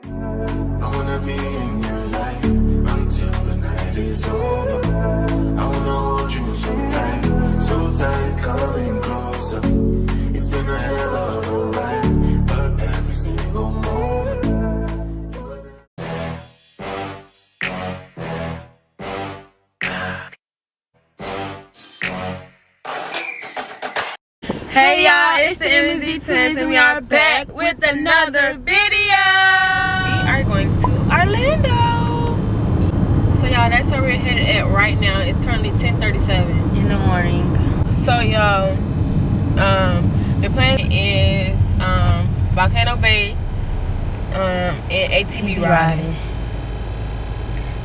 I wanna be in your life until the night is over. I wanna hold you so tight, coming closer. It's been a hell of a ride, but every single moment. Hey y'all, it's the MZ Twins and we are back with another video. We are going to Orlando. So y'all, that's where we're headed at right now. It's currently 10:37 in the morning. So y'all, the plan is Volcano Bay and ATV riding.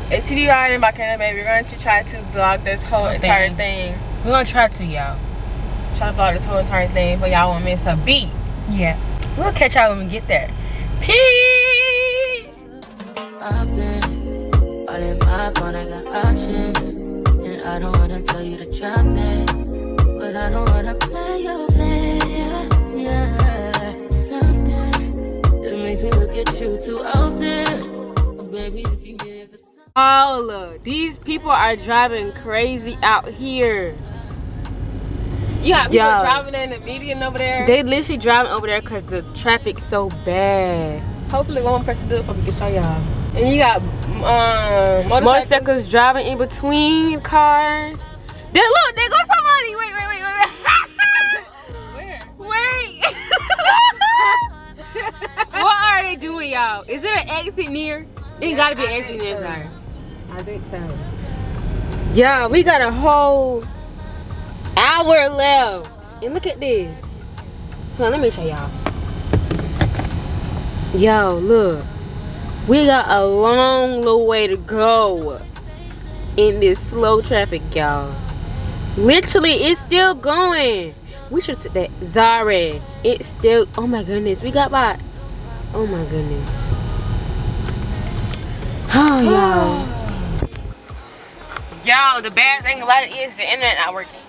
ATV riding, Volcano Bay. We're going to try to vlog this whole entire thing. We're going to try to, y'all. Try to vlog this whole entire thing, but y'all won't miss a beat. Yeah. We'll catch y'all when we get there. Peace! I've been all in my phone, I got options. And I don't wanna tell you to drop it, but I don't wanna play your fair. Yeah, something that makes me look at you too out there. Oh, baby, you can give it some. All of these people are driving crazy out here. You got people driving in the median over there. They literally driving over there because the traffic's so bad. Hopefully one person do it for me to show y'all. And you got motorcycles driving in between cars. Then look, there goes somebody. Wait. Where? Wait. What are they doing, y'all? Is there an exit near? It gotta be an exit near, sorry. I think so. Yeah, we got a whole hour left. And look at this. Hold on, let me show y'all. Yo, look. We got a long little way to go in this slow traffic, y'all. Literally, it's still going. We should take that Zara. It's still, oh my goodness. We got by, oh my goodness. Oh, y'all. Y'all, the bad thing about it is the internet not working.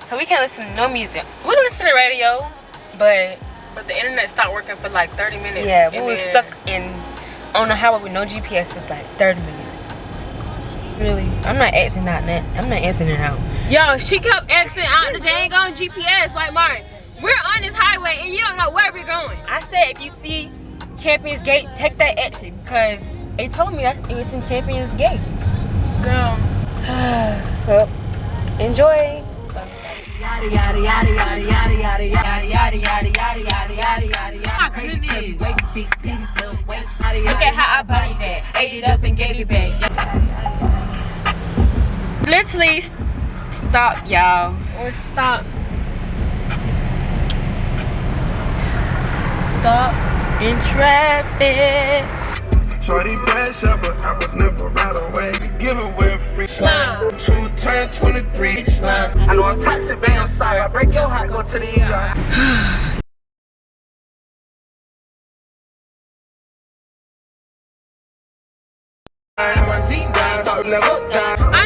So we can't listen to no music. We can listen to the radio, but the internet stopped working for like 30 minutes. Yeah, we were stuck on the highway with no GPS for like 30 minutes. Really? I'm not exiting out that. I'm not exiting out. Yo, she kept exiting out the dang on GPS. Like, Martin, we're on this highway and you don't know where we're going. I said if you see Champions Gate, take that exit because they told me that it was in Champions Gate. Girl. Well, enjoy. Yada yada yada yada yada yada yada yada yada yada yada yada yada yada. Look at how I bodied that, ate it up and gave it back. Literally, stop, y'all. Or stop. Stop in traffic. Shorty bad shot, but I would never ride away. Give away a free slime. True turn 23 slime. I know I'm toxic, babe, I'm sorry. I break your heart, go to the ER. I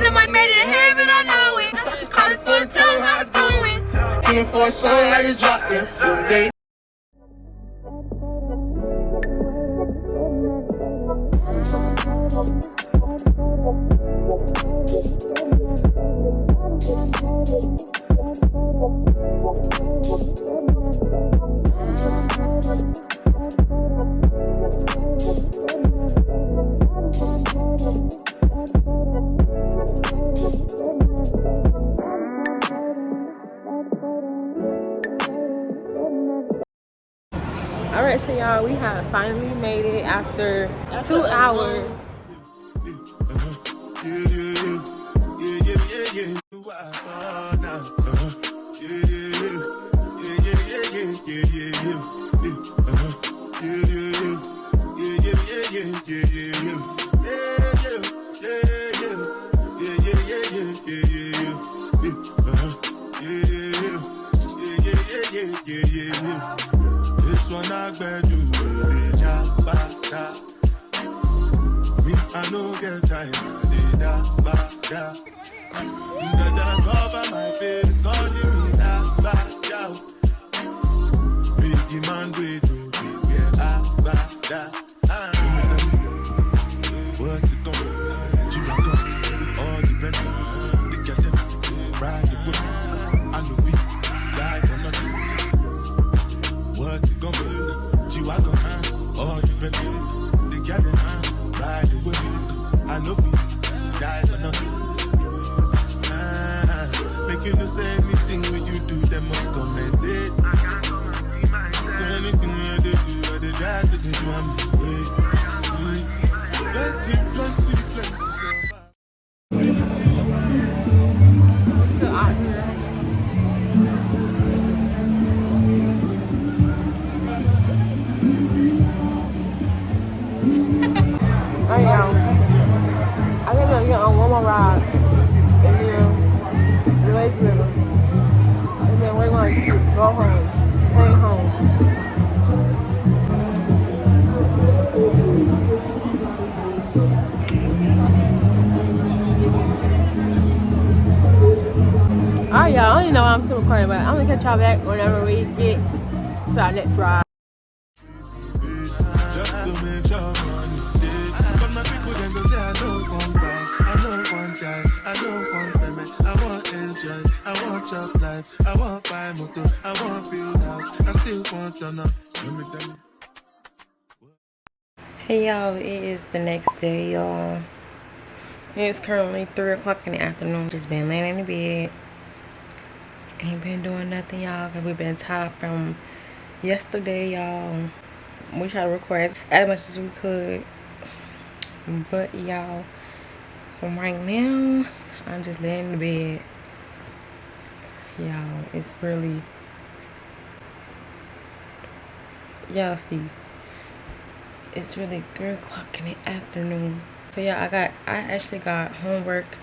know my made it in heaven, I know it. Calling for the tell how it's going. Feeling for a song like it's dropped yesterday. Alright, so y'all, we have finally made it after 2 hours. This one I bet you will me, I know get time, I cover my face, calling me biggie man, we do, yeah, The girl in my ride away. I know you die for nothing. Make you know say anything when you do, they must commend it. So anything you do, I they try to do, I'm plenty, plenty, plenty. We're still out here. Oh yeah. I think we'll get on one more ride and then the Lazy River. And then we're going to go home. Head home. Alright y'all, I don't even know why I'm still recording, but I'm gonna catch y'all back whenever we get to our next ride. Just to make sure money day. But my people then go say I don't want buy, I don't want die, I don't want payment, I want enjoy, I want chop life, I want buy motor, I want build house, I still want to know. Hey y'all, it is the next day, y'all. It's currently 3 o'clock in the afternoon. Just been laying in the bed. Ain't been doing nothing, y'all, because we've been tired from yesterday, y'all. We tried to record as much as we could, but y'all, from right now, I'm just laying in the bed. Y'all, it's really, y'all see, it's really 3 o'clock in the afternoon. So yeah, I actually got homework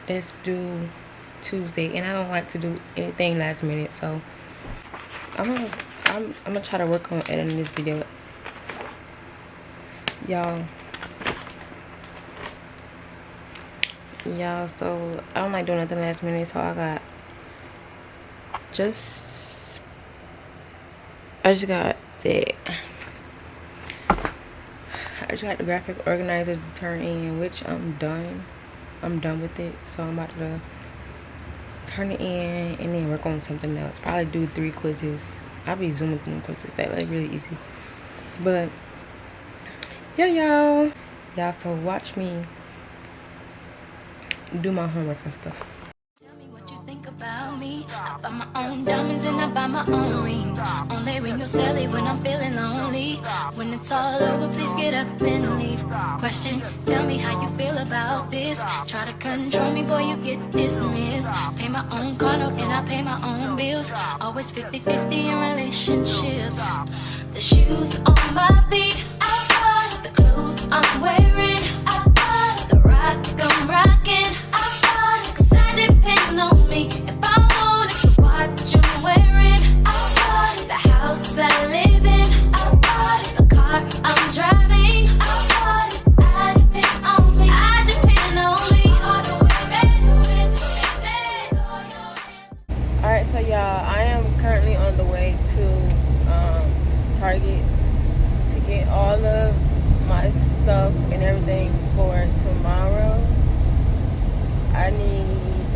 that's due Tuesday, and I don't like to do anything last minute, so I'm gonna try to work on editing this video, y'all. So I don't like doing nothing last minute, so I just got that. I just got the graphic organizer to turn in, which I'm done with it, so I'm about to turn it in and then work on something else. Probably do 3 quizzes. I'll be zooming through the quizzes. That like really easy, but yeah, y'all, so watch me do my homework and stuff. Tell me what you think about me. I buy my own diamonds and I buy my own rings. Only ring your celly when I'm feeling lonely. When it's all over, please get up and leave. Question, tell me how you feel about this. Try to control me, boy, you get dismissed. Pay my own car note and I pay my own bills. Always 50-50 in relationships. The shoes on my feet, I bought the clothes I'm wearing. I bought the rock I'm rocking. I bought it 'cause I depend on me. If I want it, the watch I'm wearing. I bought it, the house I live in. I bought it, the car I'm driving. I bought it, I depend on me. I depend on me. Alright, so y'all, I am currently on the way to Target to get all of my stuff and everything for tomorrow. I need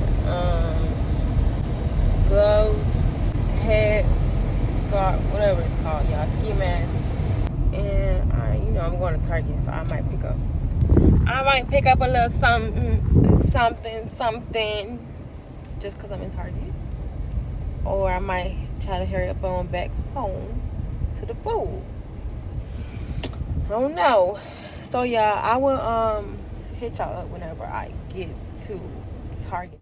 gloves, hat, scarf, whatever it's called, y'all, ski mask, and I'm going to Target, so I might pick up a little something just because I'm in Target, or I might try to hurry up on back home to the food. I don't know. So y'all, I will hit y'all up whenever I get to Target.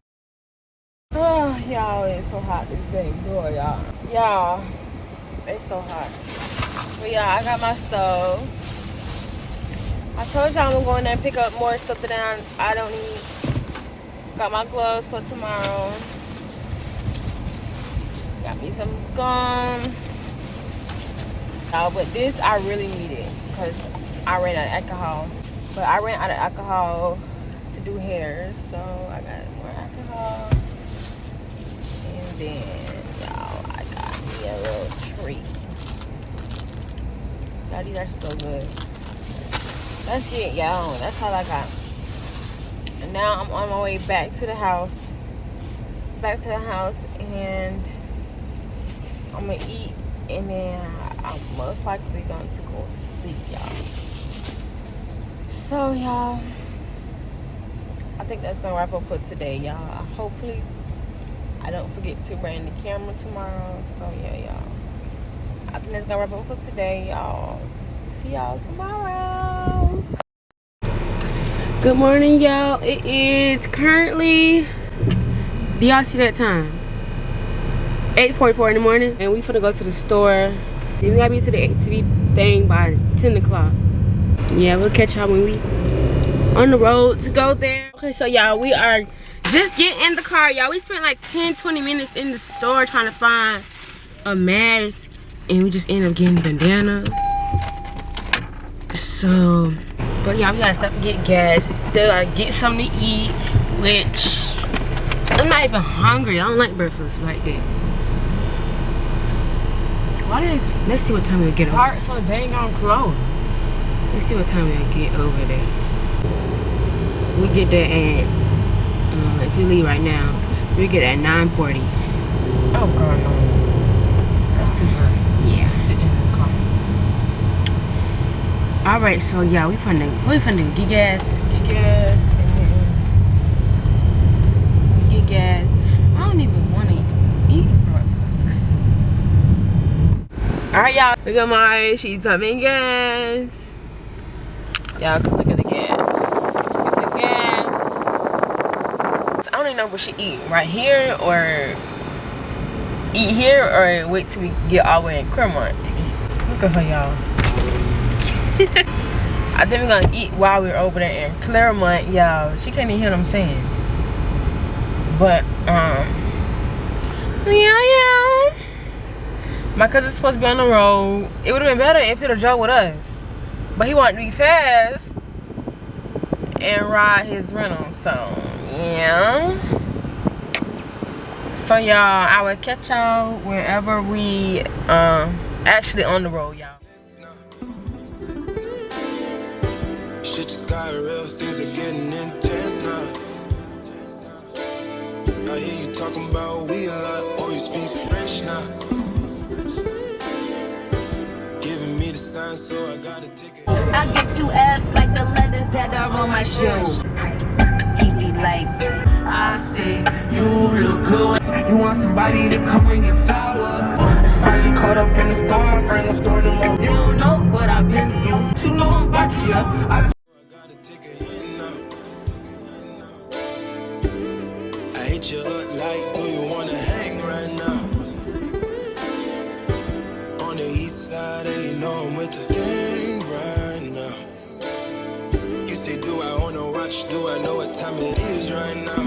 Oh, y'all, it's so hot this dang door, y'all. Y'all, it's so hot. But yeah, I got my stove. I told y'all I'm going there and pick up more stuff that I don't need. Got my gloves for tomorrow. Got me some gum. But this I really needed because I ran out of alcohol. But I ran out of alcohol to do hair, so I got more alcohol. And then, y'all, I got me a little treat. Y'all, these are so good. That's it, y'all. That's all I got. And now I'm on my way back to the house. And I'm gonna eat, and then I'm most likely going to go to sleep, y'all. So y'all, I think that's gonna wrap up for today, y'all. Hopefully I don't forget to bring the camera tomorrow. So yeah, y'all, I think that's gonna wrap up for today, y'all. See y'all tomorrow. Good morning, y'all. It is currently, do y'all see that time? 8:44 in the morning, and we finna go to the store. Then we gotta be to the ATV thing by 10 o'clock. Yeah, we'll catch y'all when we on the road to go there. Okay, so y'all, we are just getting in the car, y'all. We spent like 10-20 minutes in the store trying to find a mask, and we just ended up getting bandana. So, but yeah, we gotta stop and get gas. We still gotta get something to eat, which I'm not even hungry. I don't like breakfast like that. Let's see what time we'll get over. Heart so dang on close. Let's see what time we'll get over there. We get there at, if we leave right now, we get at 9:40. Oh girl, no. That's too hard. Yeah. Sit in the car. Alright, so yeah, we finna get gas. Get gas. Get gas. I don't even wanna eat breakfast. Alright, y'all. Look at Mari. She's pumping gas. Y'all, cause look at the gas. Look at the gas. So I don't even know what she eat. Right here, or eat here, or wait till we get all the way in Claremont to eat. Look at her, y'all. I think we're gonna eat while we're over there in Claremont, y'all. She can't even hear what I'm saying. But yeah. My cousin's supposed to be on the road. It would have been better if he'd have drove with us. But he wanted to be fast and ride his rental. So, yeah. So, y'all, I will catch y'all wherever we actually on the road, y'all. Shit just got real, things are getting intense now. I hear you talking about we a lot, or you speak French now. Giving me the sign, so I got a ticket. I get you F's like the letters that are on my shoe. He be like, I see you look good. You want somebody to come bring you flowers. If I get caught up in the storm, I bring a storm to more. You don't know what I've been through. You know I'm about you up. I got a ticket in now. I hit you up like, do you wanna hang right now? On the east side, and you know I'm with the gang right now. You say, do I wanna watch? Do I know what time it is right now?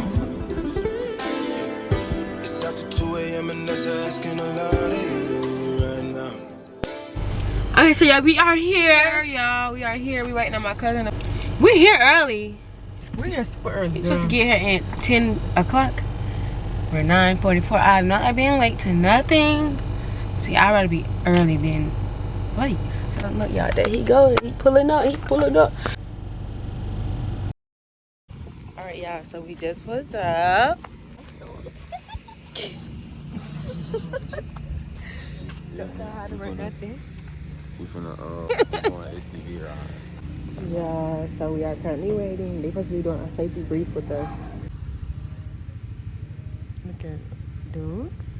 Yeah. It's after 2 a.m. and that's asking a lot of you right now. Okay, so yeah, we are here, y'all. We are here. We waiting on my cousin. We're here early. We're here super early. We're supposed to get here at 10 o'clock. We're 9:44. I'm not being late to nothing. See, I'd rather be early than late. So look, y'all, there he goes. He pulling up. He pulling up. All right, y'all. So we just put up. Don't know how to run nothing. We finna go on ATV ride. Yeah, so we are currently waiting. They're supposed to be doing a safety brief with us. Look at Dukes.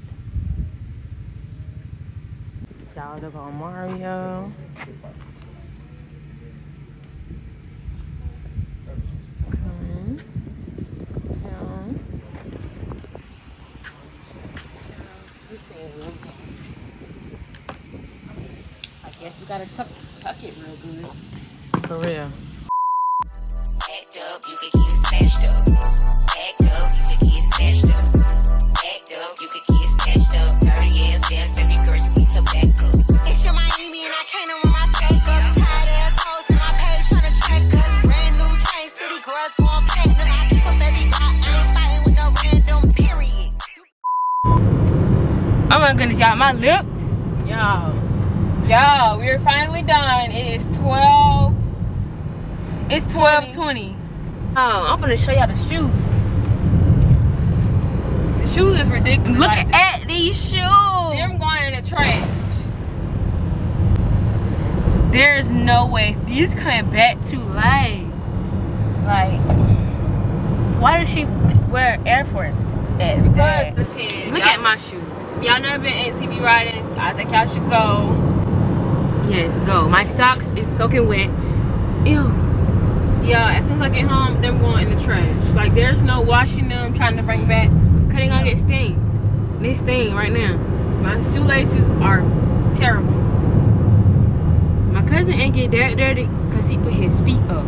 Y'all look on Mario. I guess we gotta tuck it real good. For real. Act up, you could get snatched up. Act up, you could get snatched up. Act up, you could get snatched up. 30 years, yes, baby girl, you need to back up. It's your Miami and I can't run my skate up. Tired ass hoes in my page trying to track up. Brand new chain, city girls going platinum. I keep a baby girl, I ain't fighting with no random, period. Oh my goodness, y'all, my lips. Y'all, we are finally done. It is 12. It's 12:20. I'm gonna show y'all the shoes. The shoes is ridiculous. Look at these shoes. Them going in the trash. There's no way these coming back to life. Like, why does she wear Air Force at Because that? the 10. Look at my shoes. Y'all never been ATV riding? I think y'all should go. Yes, go. My socks is soaking wet. Ew. Yeah, as soon as I get home, them going in the trash. Like, there's no washing them, trying to bring back. Cause they gonna get stained. They stained right now. My shoelaces are terrible. My cousin ain't get that dirty cause he put his feet up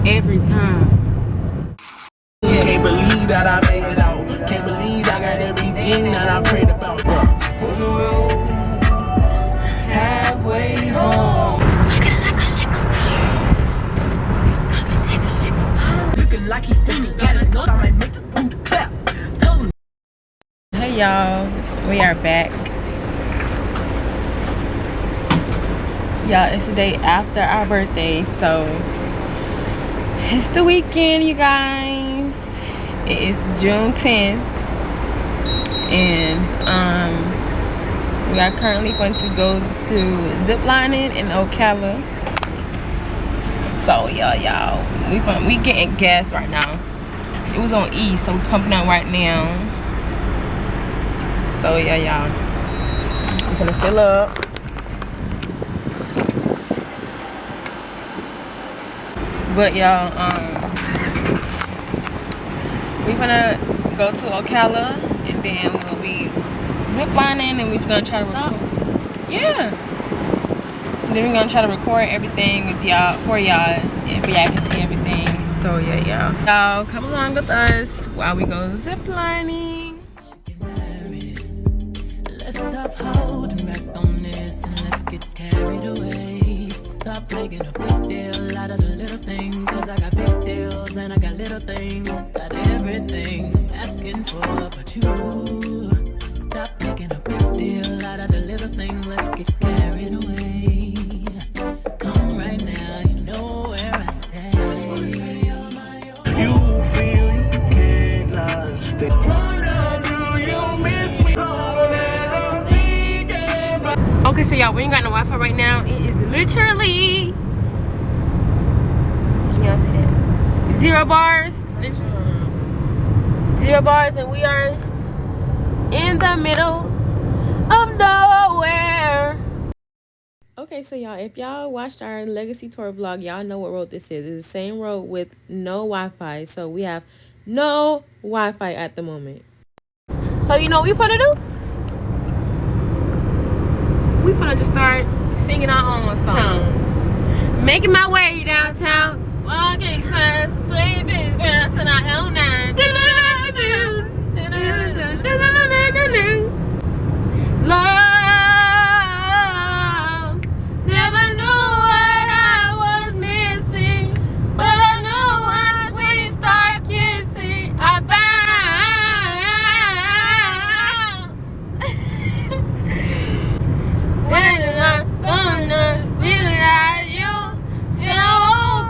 every time. Can't believe that I made it out. Can't believe I got everything that I prayed about. On the road, halfway home. Looking like he's feeling, got his nose. I might make the boot clap. Hey y'all, we are back. Y'all, it's the day after our birthday, so it's the weekend, you guys. It is June 10th, and we are currently going to go to zip lining in Ocala. So y'all, we getting gas right now. It was on E, so we're pumping out right now. So yeah, y'all, I'm gonna fill up. But y'all, we're gonna go to Ocala, and then we'll be ziplining, and we're gonna try to record. Yeah. And then we're gonna try to record everything with y'all, for y'all, if y'all can see everything. So yeah, y'all come along with us while we go ziplining. Let's stop holding back on this and let's get carried away. Stop making a big deal out of the little things, cause I got big deals and I got little things. Got everything I'm asking for but you. Stop making a big deal out of the little things, let's get carried away. Come right now, you know where I stand. You feel you cannot stay. Wonder, do you miss me more than I'm thinking about? Okay, so y'all, we ain't got no Wi-Fi right now. It is literally, can y'all see that? 0 bars. 0 bars, and we are in the middle of nowhere. Okay, so y'all, if y'all watched our legacy tour vlog, y'all know what road this is. It's the same road with no Wi-Fi. So we have no Wi-Fi at the moment. So you know what we gonna do? We gonna just start singing our own songs. Making my way downtown, walking past sweet big grass and I own that. Love, never knew what I was missing, but I knew once we start kissing, I found. When am I gonna be without you? So,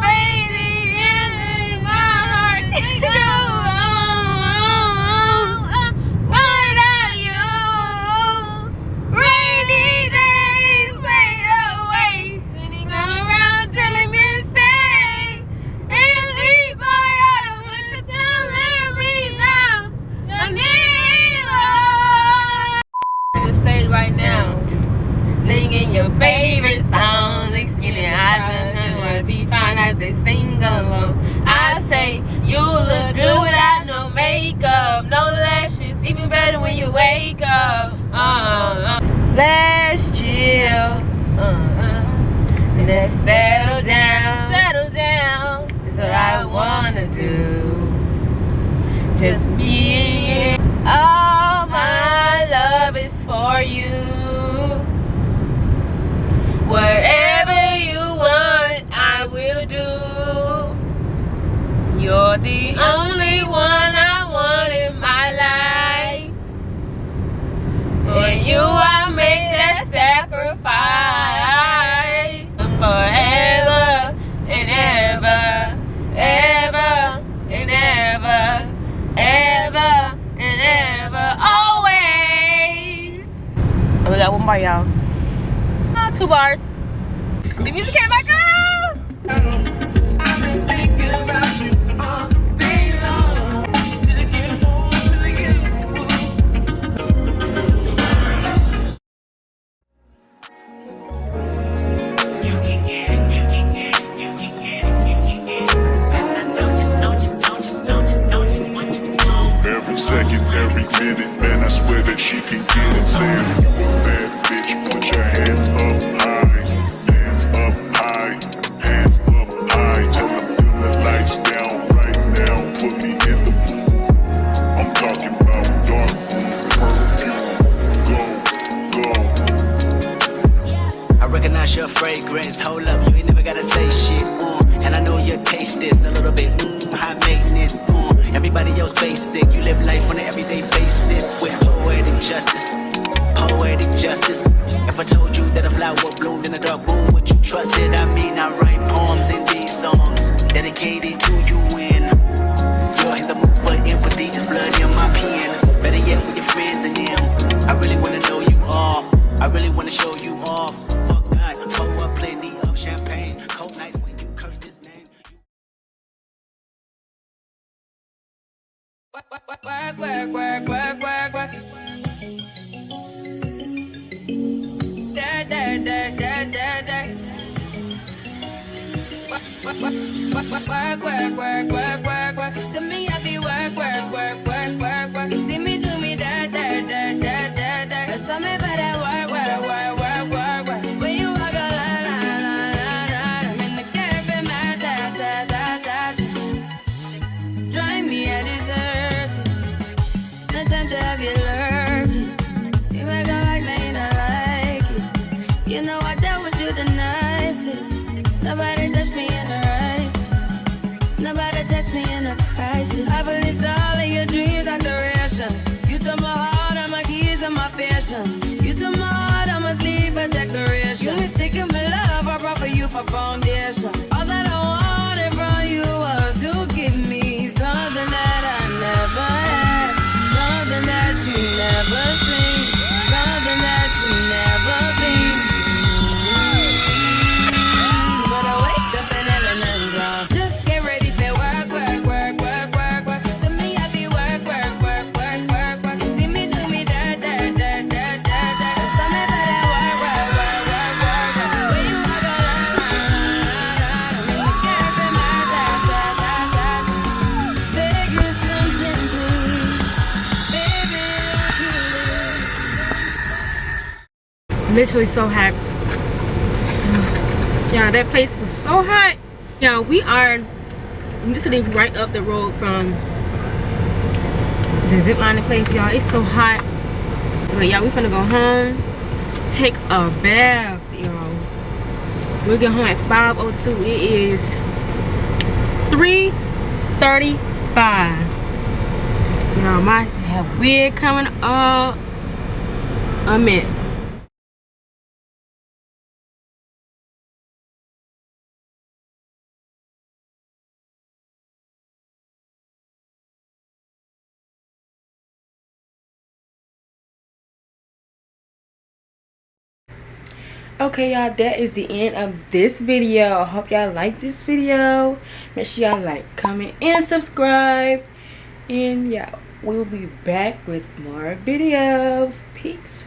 baby, in my heart, take you. Without you, rainy days fade away. Then you come around telling me to stay. And leave, boy, I don't want you to leave me now. I need love. On the stage right now, singing your favorite song, like skinny eyes and would be fine as they sing along. I say you look good without no makeup, no lashes, even better when you wake up. Let's chill, and let's settle down. That's what I wanna do. Just me. All my love is for you. Whatever you want, I will do. You're the only one I want in my life. For you, I make that sacrifice. Forever and ever, ever and ever, ever and ever, always. We got one bar, y'all. 2 bars. The music came back up. I've been thinking about you. Yours basic. You live life on an everyday basis with poetic justice. Poetic justice. If I told you that a flower bloomed in a dark room, would you trust it? I mean, I write poems in these songs dedicated to you when you're in the mood for empathy. There's blood in my pen. Better yet, with your friends and them. I really wanna know you all. I really wanna show you off. Fuck God, pour up plenty of champagne. Cold nights when you curse this name. Work, work, work, work, work, work, work, work. Da, da, da, da, da, da. Work, work, work, work, work, work, work, work, work, work. To me, I be work, work, work, work, work, work. You see me do me da, da, da, da, da, da. There's something about that work, work, work, work, work, work. When you walk a la, la, la, la, la. I'm in the cafe, my da, da, da, da. Drive me a dessert. No time to have you lurking. You make a like me, and I like it. You know I dealt with you the nicest. Nobody touched me in the righteous. Nobody text me in a crisis. I believed all of your dreams are duration. You took my heart, all my keys, and my patience. You took my heart, I must leave a decoration. You mistaken my love, I brought for you for foundation. All that I wanted from you was to give me something that I never had. Something that you never seen. Something that you never been. But I wake up and everything's wrong. Just get ready for work, work, work, work, work, work. To me, I be work, work, work, work, work, work. You see me do me da, da, da, da, da, da. There's something about that work, work, work, work, work, work. When you walk a la, la, la, la, la. I'm in the cafe, my da, da, da, da. Beg you something, please. Baby, Literally so hot. Yeah, that place was so hot. Yeah, we are literally right up the road from the zip lining place, y'all. It's so hot. But yeah, we finna go home, take a bath, y'all. We'll get home at 5:02. It is 3:35. Y'all, my have wig coming up a mess. Okay, y'all, that is the end of this video. I hope y'all like this video. Make sure y'all like, comment, and subscribe. And yeah, we will be back with more videos. Peace.